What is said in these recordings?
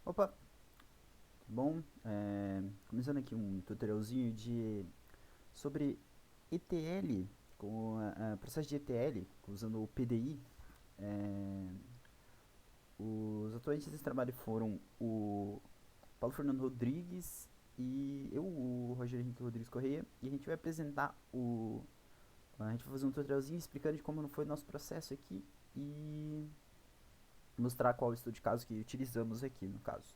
Opa, bom, começando aqui um tutorialzinho sobre ETL, com processo de ETL, usando o PDI. É, os atuantes desse trabalho foram o Paulo Fernando Rodrigues e eu, o Roger Henrique Rodrigues Correia, e a gente vai apresentar a gente vai fazer um tutorialzinho explicando de como foi o nosso processo aqui e mostrar qual estudo de caso que utilizamos aqui no caso.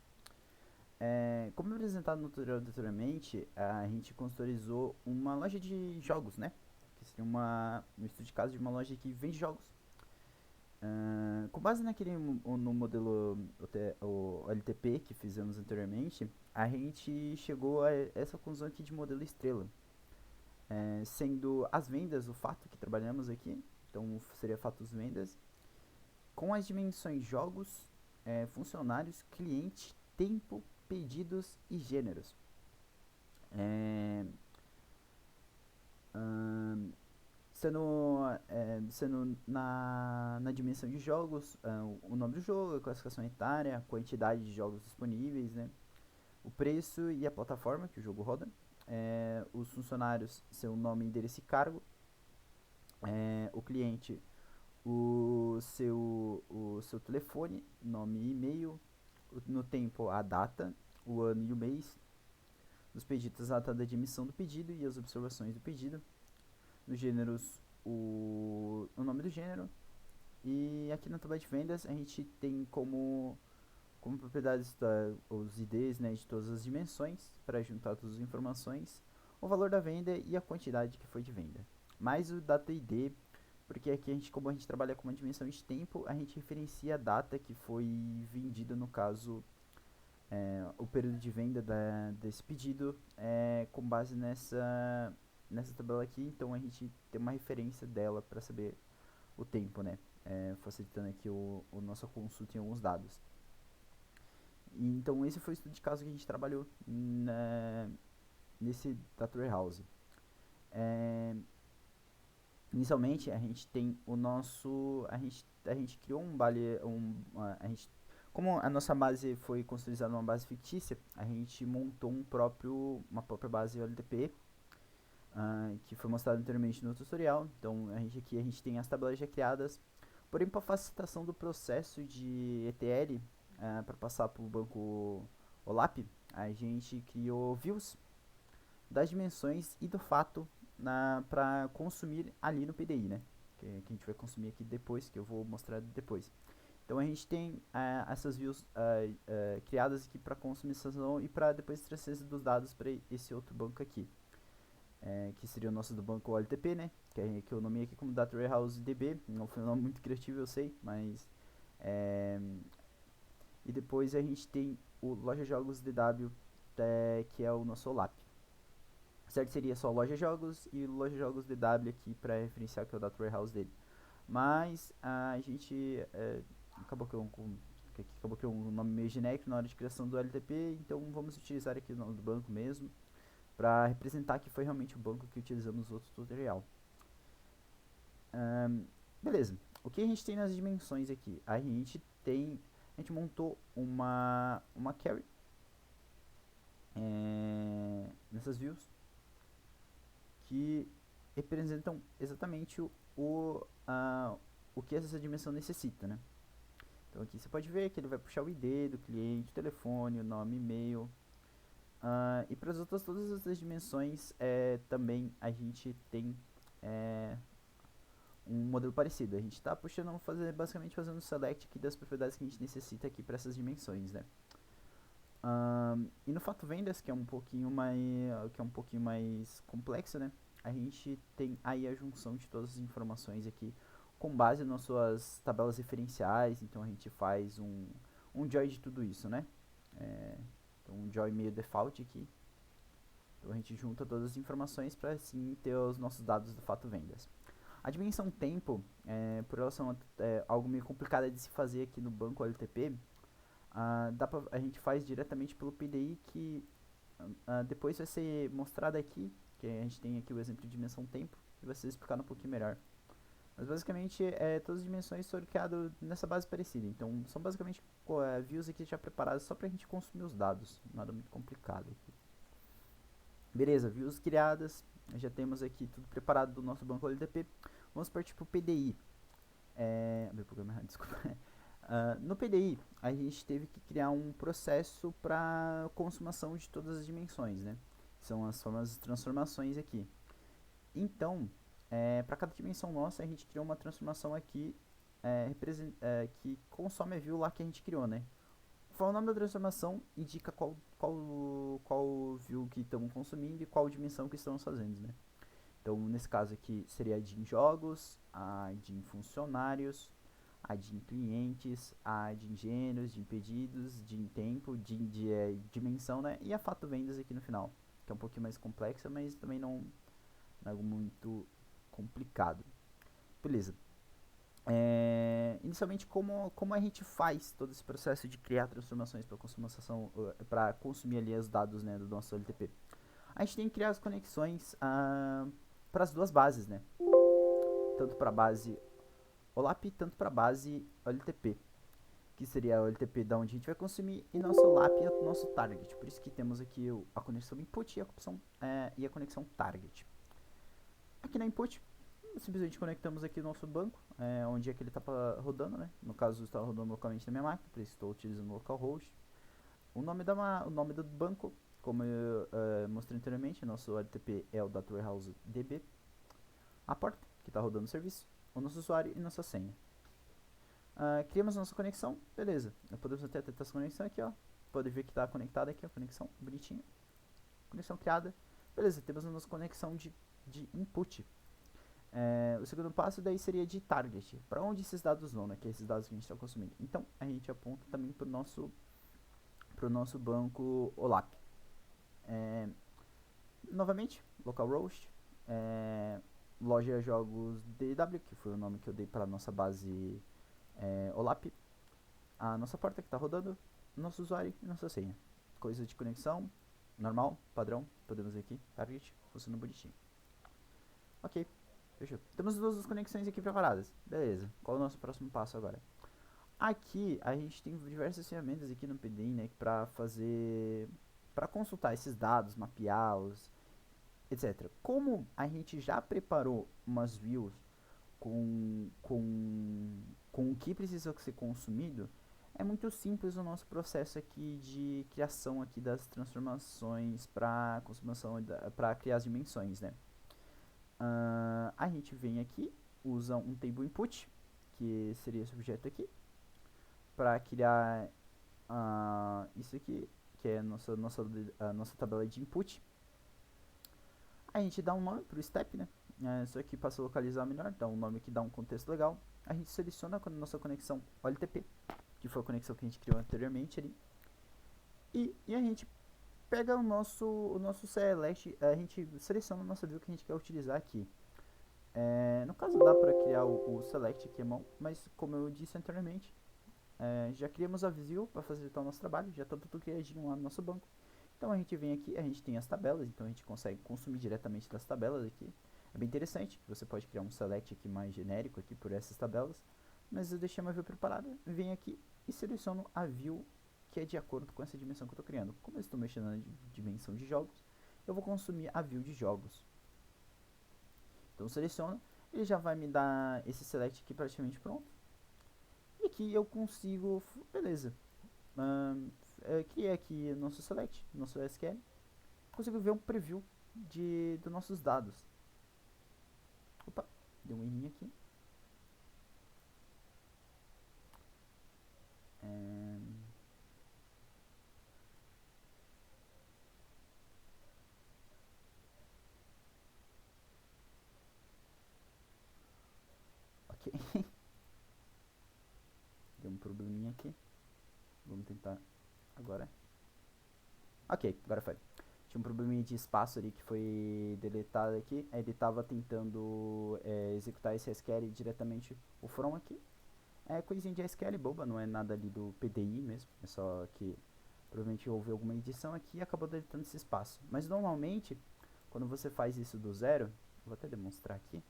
Como apresentado no tutorial anteriormente, a gente consultorizou uma loja de jogos, né? Que seria um estudo de caso de uma loja que vende jogos. Com base no modelo o LTP que fizemos anteriormente, a gente chegou a essa conclusão aqui de modelo estrela. Sendo as vendas o fato que trabalhamos aqui, então seria fatos vendas, com as dimensões jogos, funcionários, cliente, tempo, pedidos e gêneros. É, ahn, sendo na dimensão de jogos, o nome do jogo, a classificação etária, a quantidade de jogos disponíveis, né? O preço e a plataforma que o jogo roda. Os funcionários, seu nome, endereço e cargo. O cliente, o seu telefone, nome e e-mail. No tempo, a data, o ano e o mês. Nos pedidos, a data de emissão do pedido e as observações do pedido. Nos gêneros, o nome do gênero. E aqui na tabela de vendas a gente tem como propriedades os IDs, né, de todas as dimensões para juntar todas as informações, o valor da venda e a quantidade que foi de venda. Mais o data ID, porque aqui como a gente trabalha com uma dimensão de tempo, a gente referencia a data que foi vendida, no caso, o período de venda desse pedido com base nessa tabela aqui, então a gente tem uma referência dela para saber o tempo, né? Facilitando aqui o nossa consulta em alguns dados. Então esse foi o estudo de caso que a gente trabalhou nesse Data Warehouse. É, Inicialmente a gente tem o nosso, a gente criou a gente, como a nossa base foi construída numa base fictícia, a gente montou uma própria base OLTP, que foi mostrado anteriormente no tutorial. Então a gente tem as tabelas já criadas, porém para facilitação do processo de ETL para passar para o banco OLAP, a gente criou views das dimensões e do fato para consumir ali no PDI, né? Que a gente vai consumir aqui depois, que eu vou mostrar depois. Então a gente tem essas views criadas aqui para consumição e para depois transferência dos dados para esse outro banco aqui, que seria o nosso do banco OLTP, né? Que eu nomeei aqui como Data Warehouse DB. Não foi um nome muito criativo, eu sei, mas é, e depois a gente tem o Loja Jogos DW, que é o nosso OLAP. Certo, seria só Loja Jogos e Loja Jogos DW aqui para referenciar que é o Data Warehouse dele. Mas a gente acabou acabou criando um nome meio genérico na hora de criação do LTP, então vamos utilizar aqui o nome do banco mesmo para representar que foi realmente o banco que utilizamos no outro tutorial. Ahn, Beleza. O que a gente tem nas dimensões aqui? A gente montou uma carry nessas views que representam exatamente o que essa dimensão necessita, né? Então aqui você pode ver que ele vai puxar o ID do cliente, o telefone, o nome, e-mail. E para as outras todas as dimensões também a gente tem é, um modelo parecido. A gente está puxando, basicamente fazendo um select aqui das propriedades que a gente necessita aqui para essas dimensões, né? E no fato vendas, que é um pouquinho mais complexo, né? A gente tem aí a junção de todas as informações aqui com base nas suas tabelas referenciais. Então a gente faz um join de tudo isso, né? Então um join meio default aqui. Então a gente junta todas as informações para assim ter os nossos dados do fato vendas. A dimensão tempo, por relação a algo meio complicado de se fazer aqui no banco LTP, a gente faz diretamente pelo PDI que depois vai ser mostrado aqui, que a gente tem aqui o exemplo de dimensão tempo, e vai ser explicado um pouquinho melhor. Mas basicamente todas as dimensões foram criadas nessa base parecida. Então são basicamente views aqui já preparadas só para a gente consumir os dados. Nada muito complicado aqui. Beleza, views criadas. Já temos aqui tudo preparado do nosso banco LTP. Vamos partir para o PDI. Meu programa errado, desculpa. No PDI, a gente teve que criar um processo para consumação de todas as dimensões, né? São as formas de transformações aqui. Então, para cada dimensão nossa, a gente criou uma transformação aqui que consome a view lá que a gente criou, né? O nome da transformação indica qual view que estamos consumindo e qual dimensão que estamos fazendo, né? Então, nesse caso aqui, seria a de em jogos, a de em funcionários, a de em clientes, a de em gêneros, de em pedidos, de em tempo, de dimensão, né? E a fato vendas aqui no final, que é um pouquinho mais complexa, mas também não é algo muito complicado. Beleza. Inicialmente, como a gente faz todo esse processo de criar transformações para consumir ali os dados, né, do nosso LTP? A gente tem que criar as conexões para as duas bases, né? Tanto para a base OLAP, tanto para a base OLTP, que seria o LTP da onde a gente vai consumir, e nosso OLAP é o nosso target. Por isso que temos aqui a conexão input e a conexão target. Aqui na input, simplesmente conectamos aqui o nosso banco, onde é que ele está rodando, né? No caso, está rodando localmente na minha máquina, por isso estou utilizando o localhost. O nome do banco, como eu mostrei anteriormente, nosso LTP é o Data Warehouse DB. A porta, que está rodando o serviço, o nosso usuário e nossa senha. Criamos nossa conexão, beleza. Podemos até tentar essa conexão aqui, ó. Pode ver que está conectada aqui, a conexão, bonitinha. Conexão criada. Beleza, temos a nossa conexão de input. O segundo passo daí seria de target. Para onde esses dados vão, né? Que é esses dados que a gente está consumindo. Então, a gente aponta também para o nosso banco OLAP. Novamente, localhost, loja jogos DW, que foi o nome que eu dei para a nossa base OLAP. A nossa porta que está rodando, nosso usuário e nossa senha. Coisa de conexão, normal, padrão, podemos ver aqui, target, funciona bonitinho. Ok, fechou. Temos duas conexões aqui preparadas. Beleza, qual é o nosso próximo passo agora? Aqui a gente tem diversas ferramentas aqui no PDI, né, para consultar esses dados, mapeá-los, etc. Como a gente já preparou umas views com o que precisa ser consumido, é muito simples o nosso processo aqui de criação aqui das transformações para consumação para criar as dimensões, né? A gente vem aqui, usa um table input, que seria esse objeto aqui, para criar isso aqui, que é a nossa tabela de input. A gente dá um nome para o step, né? Isso aqui para se localizar melhor, dá um nome que dá um contexto legal. A gente seleciona a nossa conexão OLTP, que foi a conexão que a gente criou anteriormente ali. E a gente pega o nosso select, a gente seleciona a nossa view que a gente quer utilizar aqui. No caso dá para criar o select aqui à mão, mas como eu disse anteriormente, já criamos a view para facilitar o nosso trabalho, já está tudo criadinho lá no nosso banco. Então a gente vem aqui, a gente tem as tabelas, então a gente consegue consumir diretamente das tabelas aqui. É bem interessante, você pode criar um select aqui mais genérico aqui por essas tabelas, mas eu deixei uma view preparada, venho aqui e seleciono a view que é de acordo com essa dimensão que eu estou criando. Como eu estou mexendo na dimensão de jogos, eu vou consumir a view de jogos. Então seleciono, ele já vai me dar esse select aqui praticamente pronto. E aqui eu consigo, beleza, criei aqui nosso select, nosso SQL, consigo ver um preview dos nossos dados. Opa, deu um errinho aqui. Ok. Deu um probleminha aqui. Vamos tentar agora. Ok, agora foi. Tinha um probleminha de espaço ali que foi deletado aqui. Aí ele estava tentando executar esse SQL diretamente o from aqui. É coisinha de SQL boba, não é nada ali do PDI mesmo. É só que provavelmente houve alguma edição aqui e acabou deletando esse espaço. Mas normalmente, quando você faz isso do zero, vou até demonstrar aqui.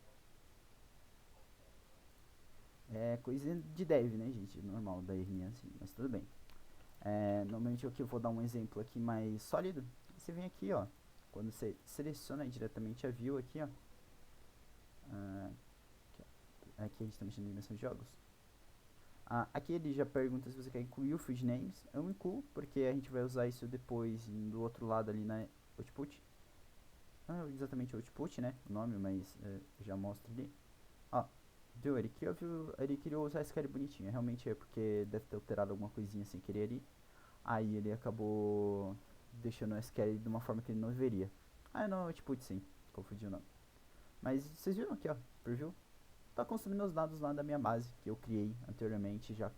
É coisa de dev, né, gente? Normal, da errinha assim, mas tudo bem. Normalmente aqui eu vou dar um exemplo aqui mais sólido. Você vem aqui, ó. Quando você seleciona diretamente a view aqui, ó. ah, aqui a gente está mexendo na dimensão de jogos. Aqui ele já pergunta se você quer incluir o field names. Eu incluo, porque a gente vai usar isso depois do outro lado ali na output. Não é exatamente output, né? O nome, mas já mostra ali. Ó, viu? Ele criou usar SQL bonitinho. Realmente é porque deve ter alterado alguma coisinha sem querer ali. Aí ele acabou deixando o SQL de uma forma que ele não deveria. Não, output sim. Confundi o nome. Mas vocês viram aqui, ó, preview? Tá consumindo os dados lá da minha base que eu criei anteriormente, já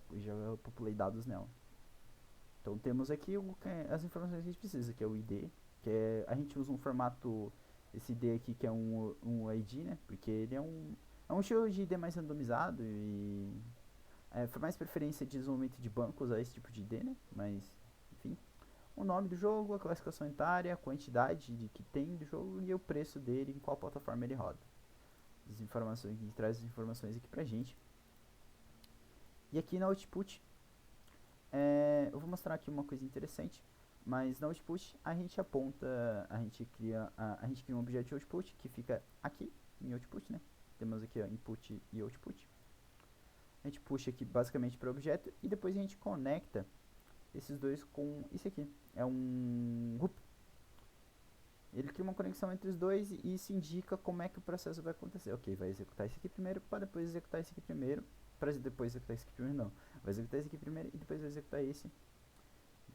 populei dados nela. Então temos aqui as informações que a gente precisa, que é o ID, a gente usa um formato, esse ID aqui que é um ID, né? Porque ele é um estilo de ID mais randomizado e foi mais preferência de desenvolvimento de banco usar esse tipo de ID, né? Mas, enfim. O nome do jogo, a classificação etária, a quantidade de que tem do jogo e o preço dele, em qual plataforma ele roda. As informações, que traz as informações aqui pra gente. E aqui na output, eu vou mostrar aqui uma coisa interessante, mas na output a gente aponta, a gente cria um objeto de output que fica aqui em output, né? Temos aqui ó, input e output. A gente puxa aqui basicamente para o objeto e depois a gente conecta esses dois com isso aqui. É um hoop. Ele cria uma conexão entre os dois e isso indica como é que o processo vai acontecer. Ok, vai executar isso aqui primeiro para depois executar isso aqui primeiro. Para depois executar isso aqui primeiro, não. Vai executar isso aqui primeiro e depois vai executar esse.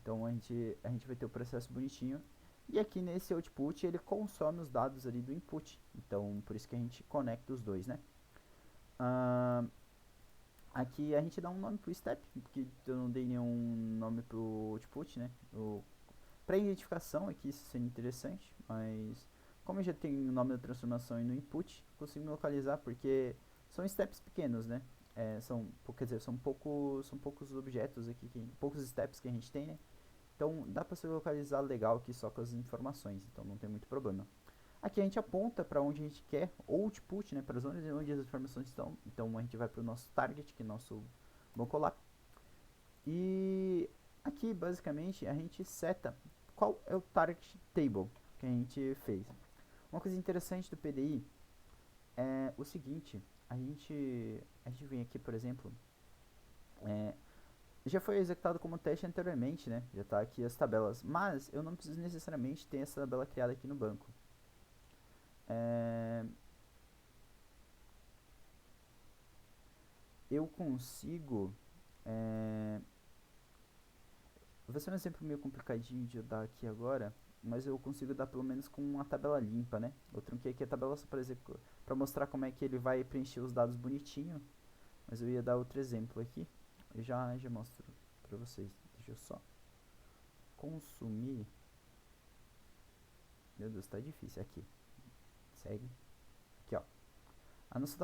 Então a gente vai ter o processo bonitinho. E aqui nesse output ele consome os dados ali do input. Então por isso que a gente conecta os dois, né? Aqui a gente dá um nome pro step, porque eu não dei nenhum nome pro output, né? Para identificação aqui isso seria interessante, mas como eu já tenho o nome da transformação e no input, consigo me localizar porque são steps pequenos, né? Quer dizer, são poucos objetos aqui, poucos steps que a gente tem, né? Então dá para se localizar legal aqui só com as informações, então não tem muito problema. Aqui a gente aponta para onde a gente quer, ou output, né, para as zonas onde as informações estão. Então a gente vai para o nosso target, que é nosso banco lá. E aqui basicamente a gente seta qual é o target table que a gente fez. Uma coisa interessante do PDI é o seguinte, a gente vem aqui, por exemplo, é, já foi executado como teste anteriormente, né? Já está aqui as tabelas, mas eu não preciso necessariamente ter essa tabela criada aqui no banco. É, eu consigo. É, vai ser um exemplo meio complicadinho de eu dar aqui agora, mas eu consigo dar pelo menos com uma tabela limpa, né? Eu trunquei aqui a tabela só para mostrar como é que ele vai preencher os dados bonitinho, mas eu ia dar outro exemplo aqui. Eu já mostro para vocês. Deixa eu só consumir. Meu Deus, tá difícil. Aqui. Segue. Aqui, ó. Nossa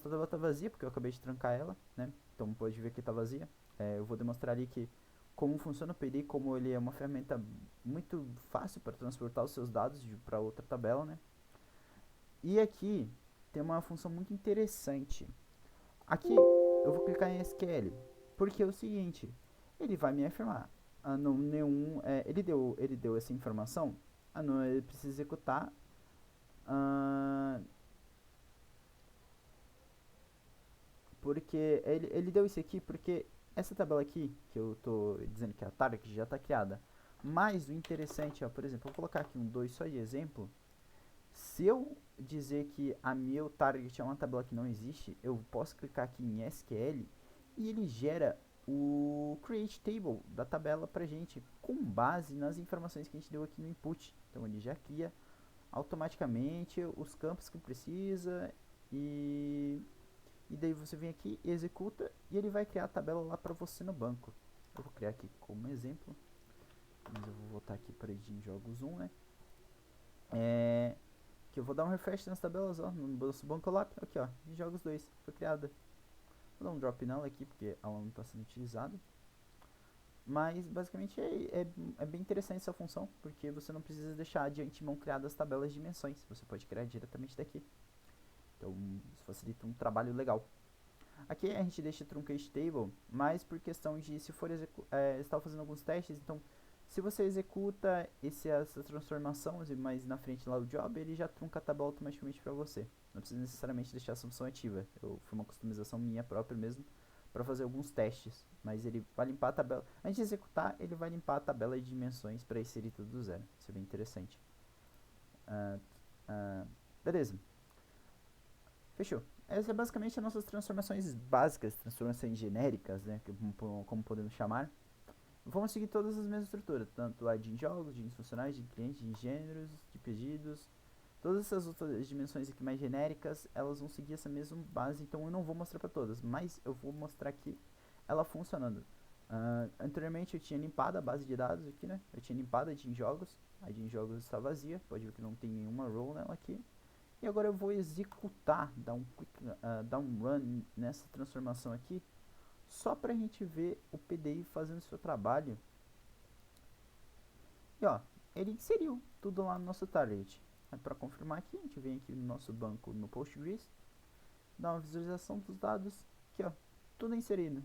tabela tá vazia, porque eu acabei de trancar ela, né? Então pode ver que tá vazia. Eu vou demonstrar ali que como funciona o PD, como ele é uma ferramenta muito fácil para transportar os seus dados para outra tabela, né? E aqui tem uma função muito interessante. Aqui eu vou clicar em SQL, porque é o seguinte, ele vai me afirmar, não, ele deu essa informação, não, ele precisa executar, porque ele deu isso aqui porque essa tabela aqui, que eu tô dizendo que é a target, já está criada. Mas o interessante, ó, por exemplo, eu vou colocar aqui um 2 só de exemplo. Se eu dizer que a meu target é uma tabela que não existe, eu posso clicar aqui em SQL e ele gera o create table da tabela pra gente com base nas informações que a gente deu aqui no input. Então ele já cria automaticamente os campos que precisa e daí você vem aqui, executa e ele vai criar a tabela lá para você no banco. Eu vou criar aqui como exemplo, mas eu vou voltar aqui para em jogos 1, né? Que eu vou dar um refresh nas tabelas, ó, no nosso banco lá, aqui ó, de jogos 2, foi criada. Vou dar um drop nela aqui porque ela não está sendo utilizada. Mas basicamente é bem interessante essa função, porque você não precisa deixar de antemão criadas as tabelas de dimensões, você pode criar diretamente daqui. Então isso facilita um trabalho legal. Aqui a gente deixa truncate table, mas por questão de se for está fazendo alguns testes, então se você executa essa transformação, mais na frente lá do job, ele já trunca a tabela automaticamente para você. Não precisa necessariamente deixar essa função ativa. Foi uma customização minha própria mesmo para fazer alguns testes, mas ele vai limpar a tabela. Antes de executar, ele vai limpar a tabela de dimensões para inserir tudo do zero. Isso é bem interessante. Ah, ah, beleza. Fechou. Essas é basicamente as nossas transformações básicas, transformações genéricas, né, como podemos chamar. Vamos seguir todas as mesmas estruturas, tanto a de jogos, de funcionais, de clientes, de gêneros, de pedidos. Todas essas outras dimensões aqui mais genéricas, elas vão seguir essa mesma base, então eu não vou mostrar para todas, mas eu vou mostrar aqui ela funcionando. Anteriormente eu tinha limpado a base de dados aqui, né? Eu tinha limpado a de jogos está vazia, pode ver que não tem nenhuma row nela aqui. E agora eu vou executar, dar um run nessa transformação aqui, só para a gente ver o PDI fazendo seu trabalho. E ó, ele inseriu tudo lá no nosso target. Para confirmar aqui, a gente vem aqui no nosso banco no Postgres, dá uma visualização dos dados, aqui ó, tudo inserido.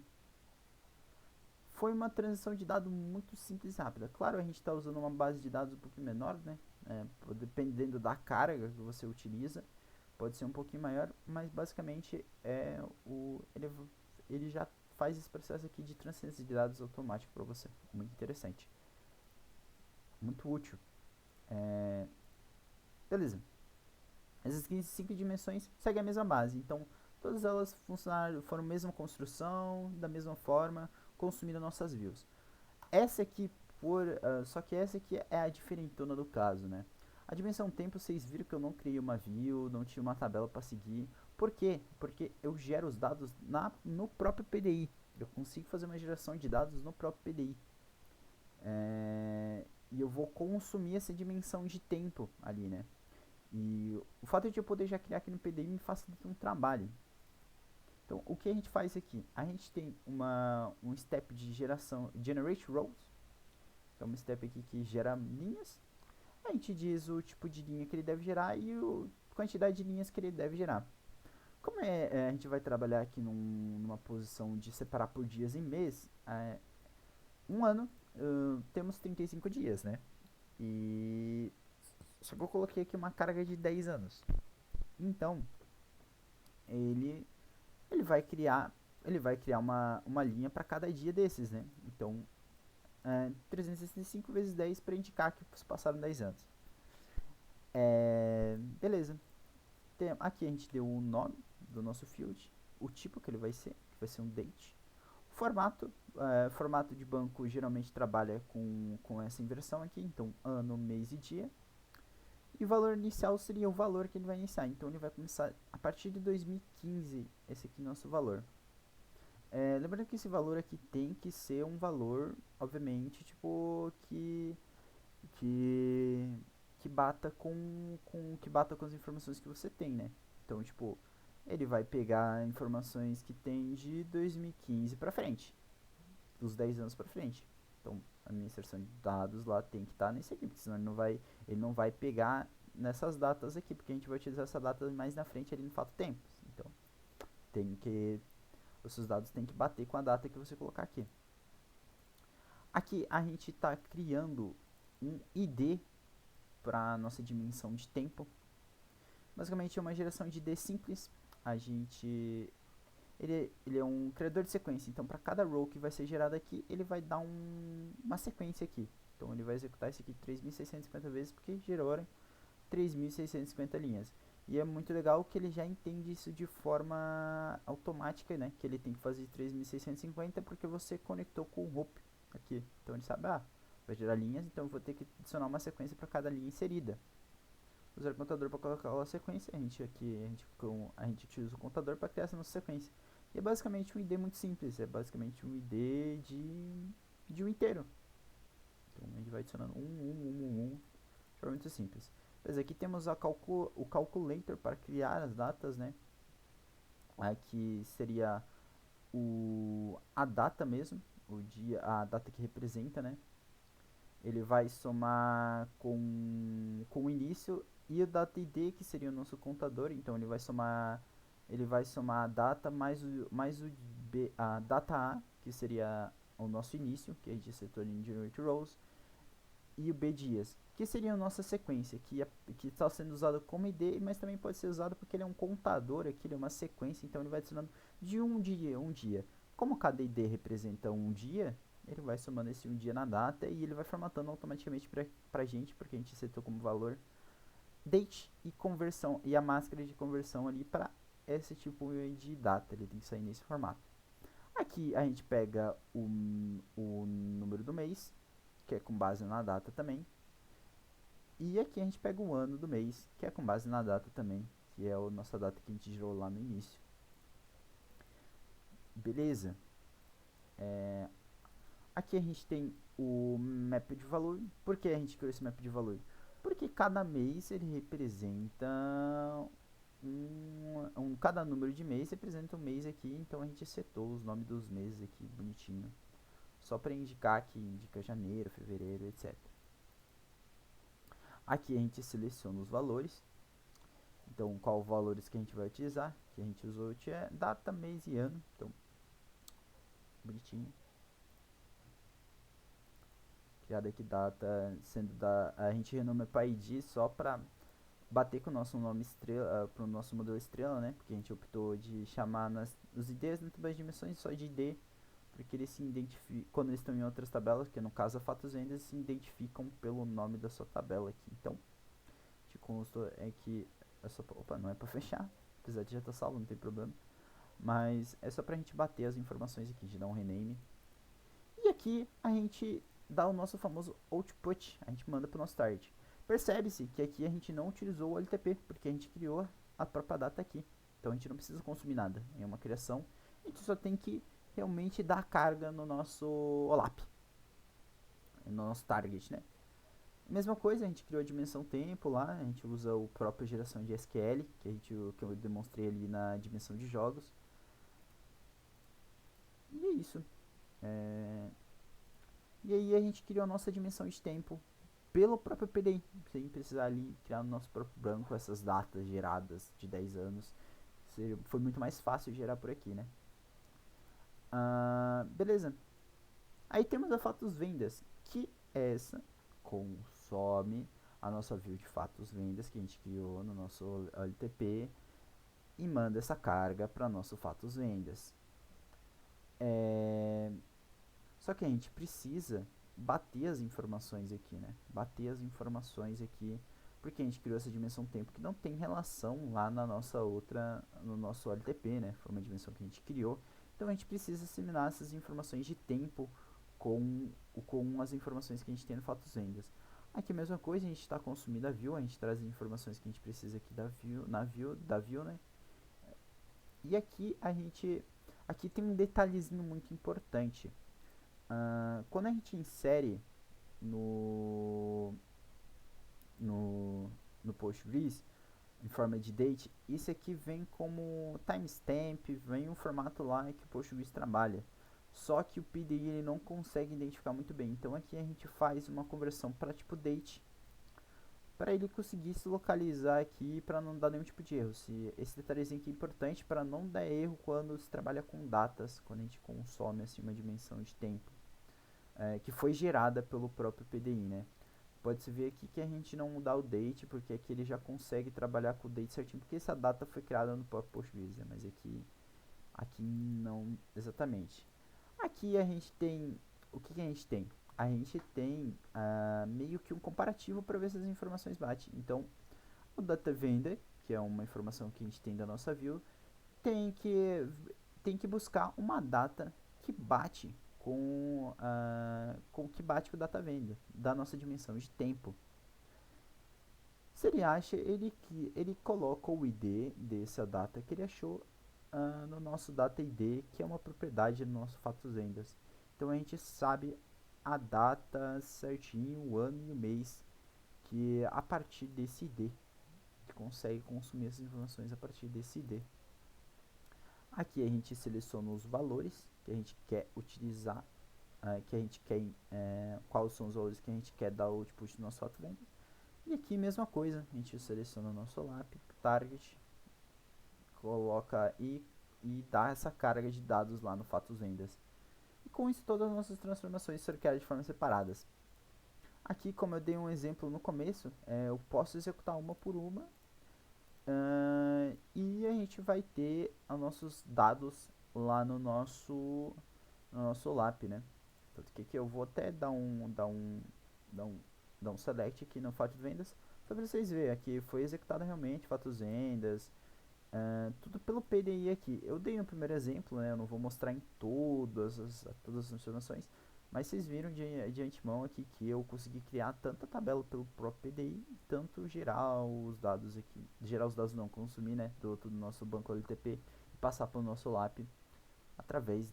Foi uma transição de dado muito simples e rápida. Claro, a gente está usando uma base de dados um pouquinho menor, né? Dependendo da carga que você utiliza, pode ser um pouquinho maior, mas basicamente ele já faz esse processo aqui de transferência de dados automático para você. Muito interessante. Muito útil. Beleza. Essas 5 dimensões seguem a mesma base, então todas elas foram a mesma construção, da mesma forma, consumindo nossas views. Essa aqui, só que essa aqui é a diferentona do caso, né? A dimensão tempo, vocês viram que eu não criei uma view, não tinha uma tabela para seguir. Por quê? Porque eu gero os dados no próprio PDI. Eu consigo fazer uma geração de dados no próprio PDI. E eu vou consumir essa dimensão de tempo ali, né? E o fato de eu poder já criar aqui no PDI me facilita um trabalho. Então, o que a gente faz aqui? A gente tem um step de geração, generate rows, que é um step aqui que gera linhas. A gente diz o tipo de linha que ele deve gerar e a quantidade de linhas que ele deve gerar. Como a gente vai trabalhar aqui numa posição de separar por dias e mês, um ano temos 35 dias, né? E só que eu coloquei aqui uma carga de 10 anos. Então, ele ele vai criar uma linha para cada dia desses, né? Então, 365 vezes 10 para indicar que se passaram 10 anos. Beleza. Aqui a gente deu o nome do nosso field, o tipo que ele vai ser, que vai ser um date. O formato de banco geralmente trabalha com essa inversão aqui, então ano, mês e dia. E o valor inicial seria o valor que ele vai iniciar, então ele vai começar a partir de 2015, esse aqui é o nosso valor. Lembrando que esse valor aqui tem que ser um valor, obviamente, tipo, que, que bata com as informações que você tem, né? Então, tipo, ele vai pegar informações que tem de 2015 para frente, dos 10 anos para frente. Então, a minha inserção de dados lá tem que estar nesse aqui, porque senão ele não vai pegar nessas datas aqui, porque a gente vai utilizar essa data mais na frente ali no fato tempo. Então, os seus dados têm que bater com a data que você colocar aqui. Aqui a gente está criando um ID para nossa dimensão de tempo. Basicamente é uma geração de ID simples. Ele é um criador de sequência, então para cada row que vai ser gerado aqui, ele vai dar uma sequência aqui. Então ele vai executar isso aqui 3.650 vezes, porque gerou 3.650 linhas. E é muito legal que ele já entende isso de forma automática, né? Que ele tem que fazer 3.650 porque você conectou com o hoop aqui. Então ele sabe, vai gerar linhas, então eu vou ter que adicionar uma sequência para cada linha inserida. Usar o contador para colocar a sequência, a gente utiliza o contador para criar essa nossa sequência. E é basicamente um ID muito simples, é basicamente um ID de um inteiro. Então a gente vai adicionando de forma muito simples. Pois aqui temos o calculator para criar as datas, né? Aqui seria a data mesmo, o dia, a data que representa, né? Ele vai somar com o início e o data ID, que seria o nosso contador. Então ele vai somar ele vai somar a data a data A, que seria o nosso início, que a gente setou em generate rows, e o B dias, que seria a nossa sequência, que está sendo usado como ID, mas também pode ser usado porque ele é um contador aqui, ele é uma sequência, então ele vai adicionando de um dia. Como cada ID representa um dia, ele vai somando esse um dia na data e ele vai formatando automaticamente para a gente, porque a gente setou como valor date e conversão, e a máscara de conversão ali para esse tipo de data, ele tem que sair nesse formato. Aqui a gente pega o número do mês, que é com base na data também. E aqui a gente pega o ano do mês, que é com base na data também, que é a nossa data que a gente gerou lá no início. Beleza. Aqui a gente tem o map de valor. Por que a gente criou esse map de valor? Porque cada mês ele representa cada número de mês representa um mês aqui, então a gente setou os nomes dos meses aqui bonitinho, só para indicar que indica janeiro, fevereiro, etc. Aqui a gente seleciona os valores. Então, qual valores que a gente vai utilizar? Que a gente usou é data, mês e ano. Então, bonitinho. Criada aqui data, sendo da a gente renome para ID só para bater com o nosso nome estrela, para o nosso modelo estrela, né? Porque a gente optou de chamar os IDs dentro das dimensões só de ID, porque eles se identificam quando eles estão em outras tabelas, que no caso a fatos vendas, se identificam pelo nome da sua tabela aqui. Então, te consto é que opa, não é para fechar, apesar de já estar salvo, não tem problema. Mas é só pra gente bater as informações aqui, de dar um rename. E aqui a gente dá o nosso famoso output, a gente manda pro nosso target. Percebe-se que aqui a gente não utilizou o LTP, porque a gente criou a própria data aqui. Então a gente não precisa consumir nada, é uma criação. A gente só tem que realmente dar carga no nosso OLAP, no nosso target, né? Mesma coisa, a gente criou a dimensão tempo lá, a gente usa o próprio geração de SQL, que eu demonstrei ali na dimensão de jogos. E é isso. E aí a gente criou a nossa dimensão de tempo pelo próprio PDI, sem precisar ali criar no nosso próprio banco essas datas geradas de 10 anos. Foi muito mais fácil gerar por aqui, né? Beleza. Aí temos a fatos vendas, que essa consome a nossa view de fatos vendas que a gente criou no nosso LTP e manda essa carga para nosso fatos vendas. Só que a gente precisa bater as informações aqui, né? Bater as informações aqui, porque a gente criou essa dimensão tempo que não tem relação lá na nossa outra, no nosso LTP, né? Foi uma dimensão que a gente criou. Então a gente precisa assimilar essas informações de tempo com as informações que a gente tem no fatos vendas. Aqui a mesma coisa, a gente está consumindo a view, a gente traz as informações que a gente precisa aqui da view, né? E aqui tem um detalhezinho muito importante. Quando a gente insere no, no, no Postgres em forma de date, isso aqui vem como timestamp, vem um formato lá que o Postgres trabalha. Só que o PDI ele não consegue identificar muito bem. Então aqui a gente faz uma conversão para tipo date, para ele conseguir se localizar aqui para não dar nenhum tipo de erro. Esse detalhezinho aqui é importante para não dar erro quando se trabalha com datas, quando a gente consome assim, uma dimensão de tempo. Que foi gerada pelo próprio PDI, né? Pode-se ver aqui que a gente não dá o date, porque aqui ele já consegue trabalhar com o date certinho, porque essa data foi criada no próprio Postgres, né? Mas aqui não exatamente. Aqui a gente tem, o que a gente tem? A gente tem meio que um comparativo para ver se as informações batem. Então, o data vendor, que é uma informação que a gente tem da nossa view, tem que, tem que buscar uma data que bate com o que bate com o data venda da nossa dimensão de tempo. Se ele acha, ele coloca o ID dessa data que ele achou no nosso data ID, que é uma propriedade do nosso fatos vendas. Então a gente sabe a data certinho, o ano e o mês, que a partir desse ID, a gente consegue consumir essas informações a partir desse ID. Aqui a gente seleciona os valores que a gente quer utilizar, que a gente quer, quais são os valores que a gente quer dar o output do nosso fato venda. E aqui mesma coisa, a gente seleciona o nosso LAP, target, coloca e dá essa carga de dados lá no fatos vendas. E com isso todas as nossas transformações serão criadas de formas separadas. Aqui, como eu dei um exemplo no começo, eu posso executar uma por uma e a gente vai ter os nossos dados lá no nosso lap, né? Tanto que aqui eu vou até dar um, dar um select aqui no fato de vendas, só para vocês verem, aqui foi executado realmente fatos vendas, tudo pelo PDI aqui. Eu dei no primeiro exemplo, né? Eu não vou mostrar em todas as informações, mas vocês viram de antemão aqui que eu consegui criar tanto a tabela pelo próprio PDI, tanto gerar os dados aqui, gerar os dados não, consumir, né, do nosso banco LTP e passar para o nosso lap através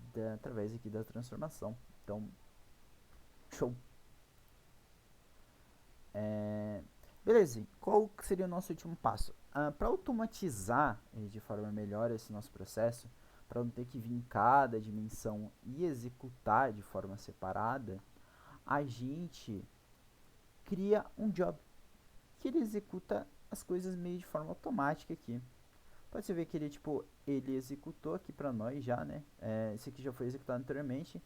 aqui da transformação. Então, show. Beleza, qual seria o nosso último passo? Para automatizar de forma melhor esse nosso processo, para não ter que vir em cada dimensão e executar de forma separada, a gente cria um job que ele executa as coisas meio de forma automática aqui. Pode ver que ele, tipo, ele executou aqui para nós já, né? Esse aqui já foi executado anteriormente.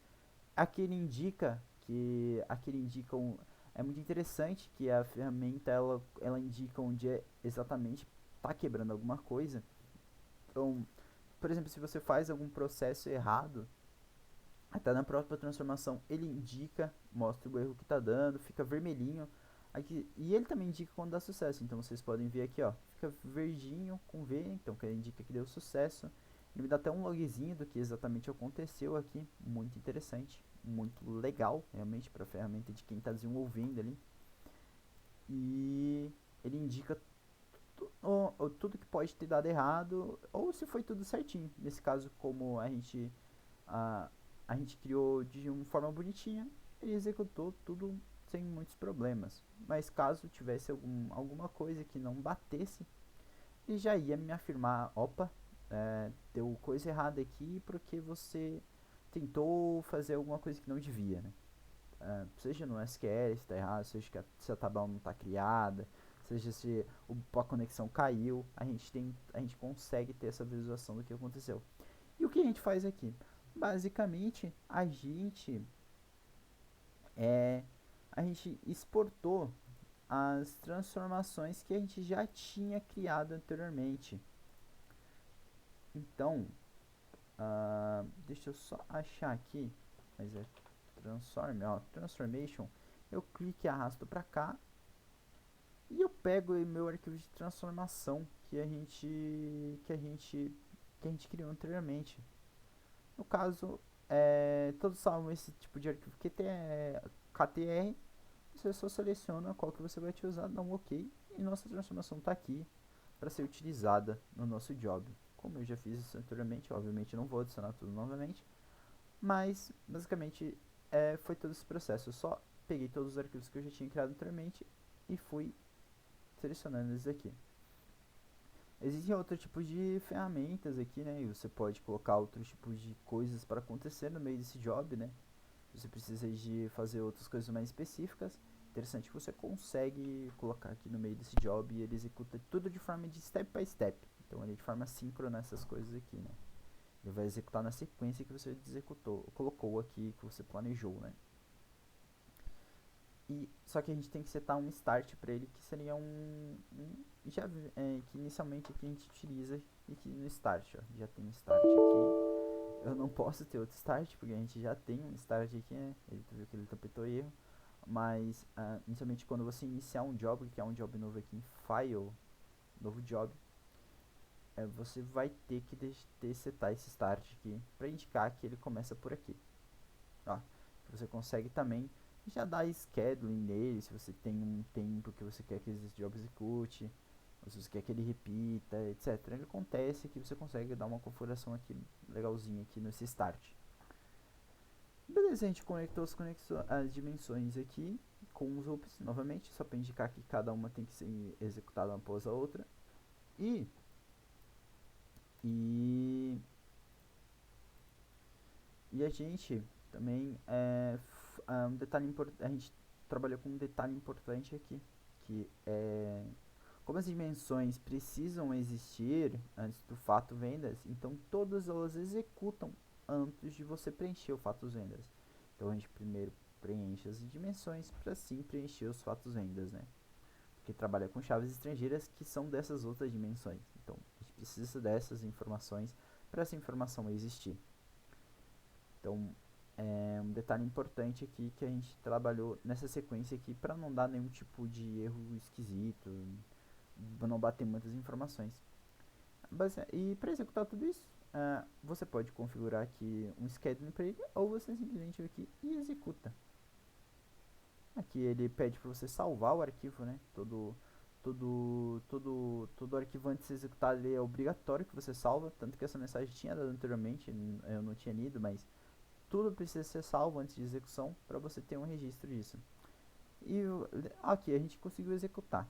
Aqui ele indica é muito interessante que a ferramenta ela indica onde exatamente está quebrando alguma coisa. Então, por exemplo, se você faz algum processo errado, até na própria transformação ele indica, mostra o erro que está dando, fica vermelhinho. Aqui, e ele também indica quando dá sucesso, então vocês podem ver aqui, ó, fica verdinho com V, então que ele indica que deu sucesso. Ele me dá até um logzinho do que exatamente aconteceu aqui, muito interessante, muito legal, realmente, para a ferramenta de quem está desenvolvendo ali. E ele indica tudo que pode ter dado errado, ou se foi tudo certinho. Nesse caso, como a, a gente criou de uma forma bonitinha, ele executou tudo sem muitos problemas. Mas caso tivesse alguma coisa que não batesse, ele já ia me afirmar, opa, deu coisa errada aqui porque você tentou fazer alguma coisa que não devia, né? Seja no SQL se está errado, seja se a tabela não está criada, seja se a conexão caiu, a gente consegue ter essa visualização do que aconteceu. E o que a gente faz aqui? Basicamente, a gente exportou as transformações que a gente já tinha criado anteriormente. Então, deixa eu só achar aqui, mas é transformation. Eu clico e arrasto para cá e eu pego o meu arquivo de transformação que a gente criou anteriormente. No caso, todos salvam esse tipo de arquivo KTR. Você só seleciona qual que você vai te usar, dá um OK e nossa transformação está aqui para ser utilizada no nosso job. Como eu já fiz isso anteriormente, obviamente não vou adicionar tudo novamente, mas basicamente foi todo esse processo. Eu só peguei todos os arquivos que eu já tinha criado anteriormente e fui selecionando eles aqui. Existem outros tipos de ferramentas aqui, né? E você pode colocar outros tipos de coisas para acontecer no meio desse job, né? Você precisa de fazer outras coisas mais específicas. Interessante que você consegue colocar aqui no meio desse job e ele executa tudo de forma de step by step. Então ele de forma síncrona essas coisas aqui, né? Ele vai executar na sequência que você colocou aqui, que você planejou, né? Só que a gente tem que setar um start para ele, que seria que inicialmente aqui a gente utiliza e que no start, ó, já tem um start aqui. Eu não posso ter outro start porque a gente já tem um start aqui, né? Ele viu que ele tapetou erro, mas inicialmente quando você iniciar um job, que é um job novo aqui em file, novo job, você vai ter que setar esse start aqui para indicar que ele começa por aqui. Ó, você consegue também já dar scheduling nele, se você tem um tempo que você quer que esse job execute, ou se você quer que ele repita, etc. Ele acontece que você consegue dar uma configuração aqui legalzinha aqui nesse start. Beleza, a gente conectou as dimensões aqui com os loops novamente, só para indicar que cada uma tem que ser executada uma após a outra. E a gente também a gente trabalhou com um detalhe importante aqui, que é Como as dimensões precisam existir antes do fato vendas, então todas elas executam antes de você preencher o fato vendas. Então a gente primeiro preenche as dimensões para sim preencher os fatos vendas, né? Porque trabalha com chaves estrangeiras que são dessas outras dimensões. Então a gente precisa dessas informações para essa informação existir. Então é um detalhe importante aqui que a gente trabalhou nessa sequência aqui para não dar nenhum tipo de erro esquisito, não bater muitas informações. E para executar tudo isso, você pode configurar aqui um scheduling para ele, ou você simplesmente vem aqui e executa. Aqui ele pede para você salvar o arquivo, né? Todo arquivo antes de ser executado ele é obrigatório que você salva, tanto que essa mensagem tinha dado anteriormente, eu não tinha lido, mas tudo precisa ser salvo antes de execução para você ter um registro disso. E aqui a gente conseguiu executar.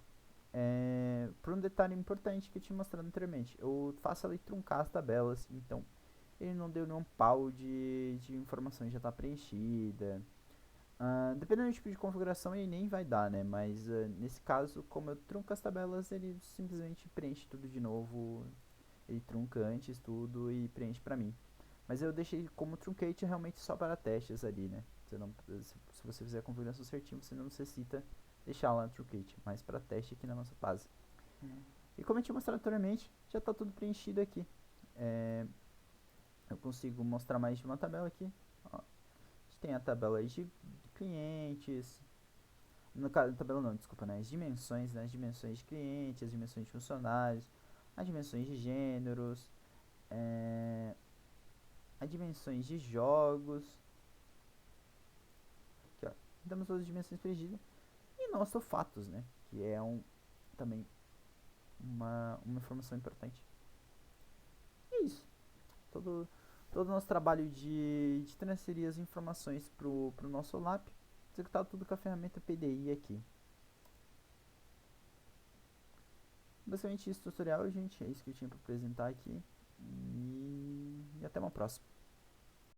Por um detalhe importante que eu tinha mostrado anteriormente, eu faço ele truncar as tabelas, então ele não deu nenhum pau de informação já está preenchida. Dependendo do tipo de configuração ele nem vai dar, né? Mas nesse caso, como eu trunco as tabelas, ele simplesmente preenche tudo de novo. Ele trunca antes tudo e preenche pra mim. Mas eu deixei como truncate realmente só para testes ali, né? Se você fizer a configuração certinho, você não necessita deixar lá no truncate, mas para teste aqui na nossa base. E como eu tinha mostrado anteriormente, já está tudo preenchido aqui. Eu consigo mostrar mais de uma tabela aqui. Ó, a gente tem a tabela de clientes. No caso, tabela não, desculpa, né? As dimensões, né? As dimensões de clientes, as dimensões de funcionários, as dimensões de gêneros, as dimensões de jogos. Aqui, ó. Temos todas as dimensões preenchidas. E nosso fatos, né? Que é também uma informação importante. E é isso. Todo o nosso trabalho de transferir as informações pro nosso LAP, executado tudo com a ferramenta PDI aqui. Basicamente esse tutorial, gente, é isso que eu tinha para apresentar aqui. E até uma próxima.